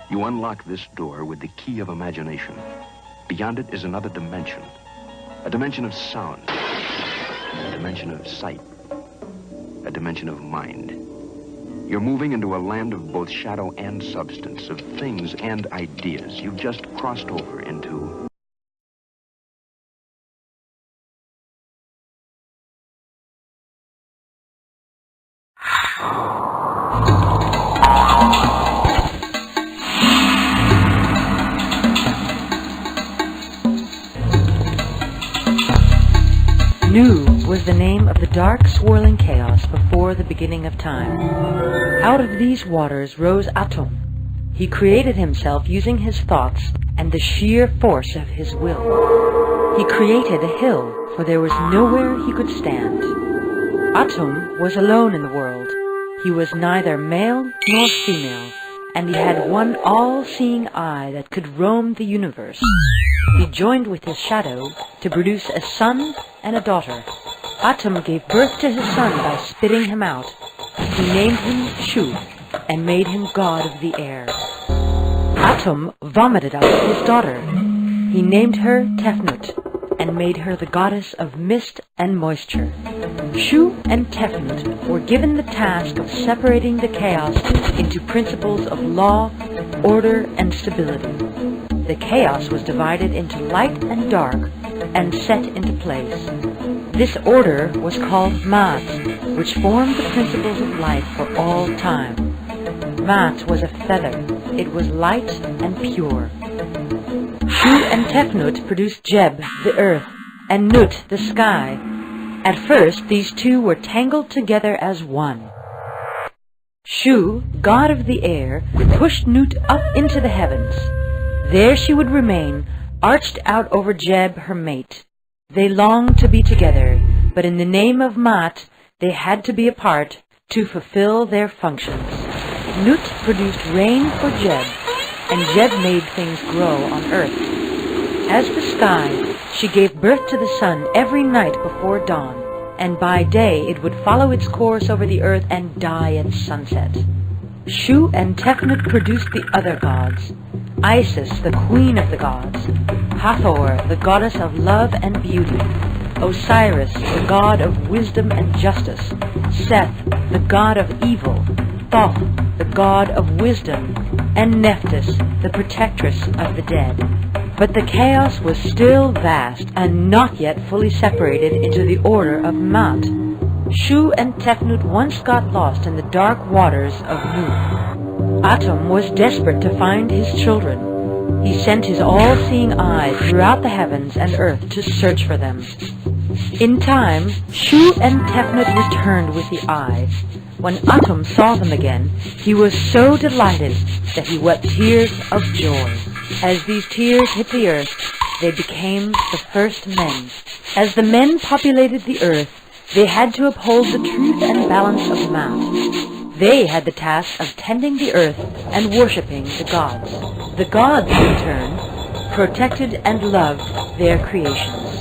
You unlock this door with the key of imagination. Beyond it is another dimension. A dimension of sound. A dimension of sight. A dimension of mind. You're moving into a land of both shadow and substance, of things and ideas. You've just crossed over into... Nu was the name of the dark, swirling chaos before the beginning of time. Out of these waters rose Atum. He created himself using his thoughts and the sheer force of his will. He created a hill, for there was nowhere he could stand. Atum was alone in the world. He was neither male nor female, and he had one all-seeing eye that could roam the universe. He joined with his shadow to produce a son and a daughter. Atum gave birth to his son by spitting him out. He named him Shu and made him god of the air. Atum vomited out his daughter. He named her Tefnut and made her the goddess of mist and moisture. Shu and Tefnut were given the task of separating the chaos into principles of law, order, and stability. The chaos was divided into light and dark and set into place. This order was called Maat, which formed the principles of life for all time. Maat was a feather. It was light and pure. Shu and Tefnut produced Jeb, the earth, and Nut, the sky. At first, these two were tangled together as one. Shu, god of the air, pushed Nut up into the heavens. There she would remain, arched out over Jeb, her mate. They longed to be together, but in the name of Maat, they had to be apart to fulfill their functions. Nut produced rain for Jeb, and Jeb made things grow on earth. As the sky, she gave birth to the sun every night before dawn, and by day it would follow its course over the earth and die at sunset. Shu and Tefnut produced the other gods. Isis, the queen of the gods. Hathor, the goddess of love and beauty. Osiris, the god of wisdom and justice. Seth, the god of evil. Thoth, the god of wisdom. And Nephthys, the protectress of the dead. But the chaos was still vast and not yet fully separated into the order of Maat. Shu and Tefnut once got lost in the dark waters of Nu. Atum was desperate to find his children. He sent his all-seeing eye throughout the heavens and earth to search for them. In time, Shu and Tefnut returned with the eye. When Atum saw them again, he was so delighted that he wept tears of joy. As these tears hit the earth, they became the first men. As the men populated the earth, they had to uphold the truth and balance of Maat. They had the task of tending the earth and worshipping the gods. The gods, in turn, protected and loved their creations.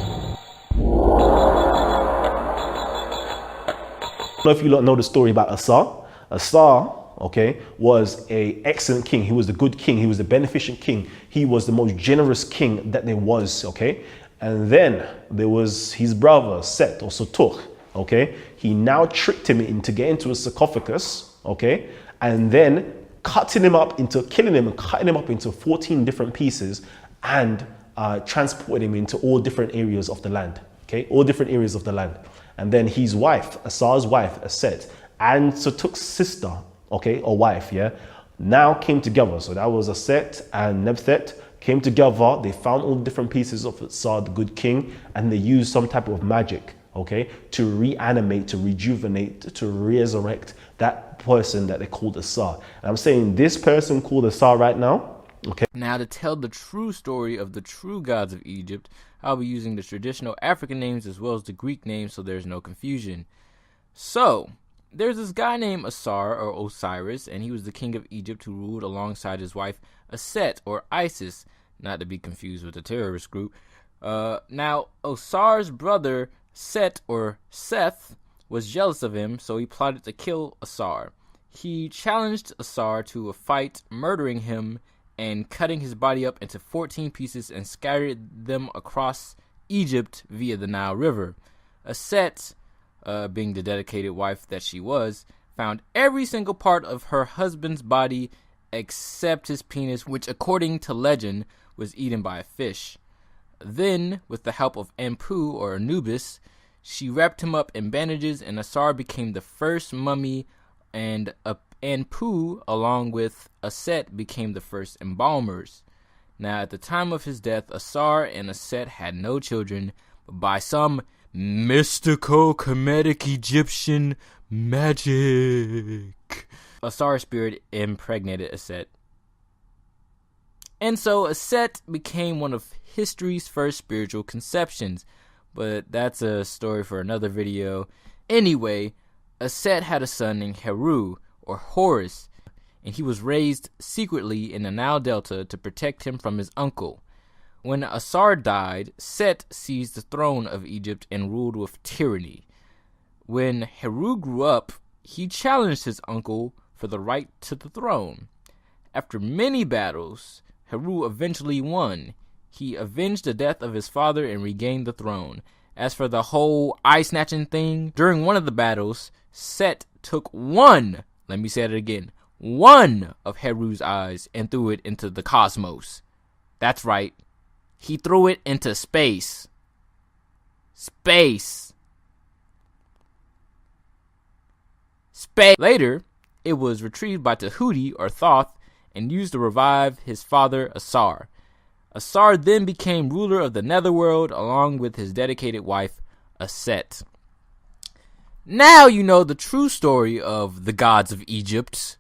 I don't know if you know the story about Asa. Asa, okay, was an excellent king. He was the good king. He was the beneficent king. He was the most generous king that there was, okay? And then there was his brother, Set, or Sotuch, okay? He now tricked him into getting into a sarcophagus, okay? And then killing him and cutting him up into 14 different pieces and transporting him into all different areas of the land, okay? All different areas of the land. And then his wife, Asa's wife, Aset, and Sotuch's sister, okay, or wife, yeah, now came together. So that was Aset and Nebthet came together. They found all the different pieces of Asa, the good king, and they used some type of magic, okay, to reanimate, to rejuvenate, to resurrect that person that they called Asa. And I'm saying this person called Asa right now, okay. Now, to tell the true story of the true gods of Egypt, I'll be using the traditional African names as well as the Greek names so there's no confusion. So, there's this guy named Asar, or Osiris, and he was the king of Egypt who ruled alongside his wife Aset, or Isis, not to be confused with the terrorist group. Now, Osar's brother Set, or Seth, was jealous of him, so he plotted to kill Asar. He challenged Asar to a fight, murdering him and cutting his body up into 14 pieces and scattered them across Egypt via the Nile River. Set, being the dedicated wife that she was, found every single part of her husband's body except his penis, which according to legend was eaten by a fish. Then, with the help of Anpu or Anubis, she wrapped him up in bandages, and Asar became the first mummy, and Anpu, along with Aset, became the first embalmers. Now, at the time of his death, Asar and Aset had no children, but by some mystical Kemetic Egyptian magic, Asar's spirit impregnated Aset. And so Aset became one of history's first spiritual conceptions, but that's a story for another video. Anyway, Aset had a son named Heru, or Horus, and he was raised secretly in the Nile Delta to protect him from his uncle. When Asar died, Set seized the throne of Egypt and ruled with tyranny. When Heru grew up, he challenged his uncle for the right to the throne. After many battles, Heru eventually won. He avenged the death of his father and regained the throne. As for the whole eye-snatching thing, during one of the battles, Set took one of Heru's eyes and threw it into the cosmos. That's right. He threw it into space. Space. Later, it was retrieved by Tahuti or Thoth and used to revive his father Asar. Asar then became ruler of the netherworld along with his dedicated wife Aset. Now you know the true story of the gods of Egypt.